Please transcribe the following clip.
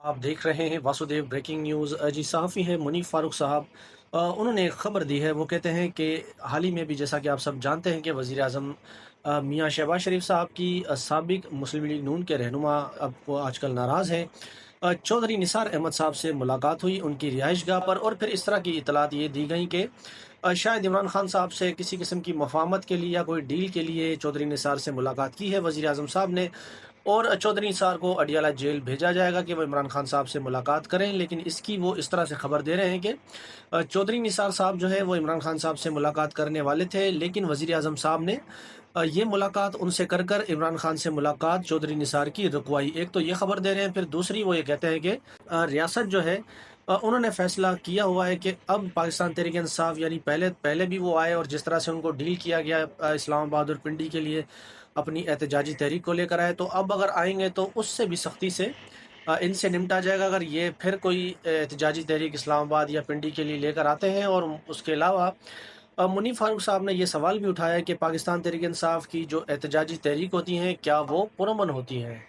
आप देख रहे हैं वासुदेव ब्रेकिंग न्यूज़। जी, सहाफ़ी हैं मुनीफ़ फ़ारूक साहब। उन्होंने एक ख़बर दी है। वो कहते हैं कि हाल ही में भी, जैसा कि आप सब जानते हैं, कि वज़ीर आज़म मियाँ शहबाज शरीफ साहब की साबिक़ मुस्लिम लीग नून के रहनुमा, अब वो आजकल नाराज़ हैं, चौधरी निसार अहमद साहब से मुलाकात हुई उनकी रिहाइशगाह पर, और फिर इस तरह की इतलात ये दी गई कि शायद इमरान खान साहब से किसी किस्म की मफ़ाहमत के लिए या कोई डील के लिए चौधरी निसार से मुलाकात की है वज़ीर आज़म साहब ने, और चौधरी निसार को अडियाला जेल भेजा जाएगा कि वो इमरान खान साहब से मुलाकात करें। लेकिन इसकी वो इस तरह से खबर दे रहे हैं कि चौधरी निसार साहब जो है वो इमरान खान साहब से मुलाकात करने वाले थे, लेकिन वज़ीर आज़म साहब ने ये मुलाकात उनसे कर कर इमरान खान से मुलाकात चौधरी निसार की रुकवाई। एक तो ये खबर दे रहे हैं, फिर दूसरी वो ये कहते हैं कि रियासत जो है, उन्होंने फैसला किया हुआ है कि अब पाकिस्तान तहरीक इंसाफ, यानी पहले पहले भी वो आए और जिस तरह से उनको डील किया गया इस्लामाबाद और पिंडी के लिए अपनी एहतजाजी तहरीक को लेकर आए, तो अब अगर आएंगे तो उससे भी सख्ती से इनसे निपटा जाएगा अगर ये फिर कोई एहतजाजी तहरीक इस्लामाबाद या पिंडी के लिए लेकर आते हैं। और उसके अलावा मुनीफ फारूक साहब ने ये सवाल भी उठाया कि पाकिस्तान तहरीक इंसाफ की जो एहतजाजी तहरीक होती हैं, क्या वो पुरअमन होती हैं।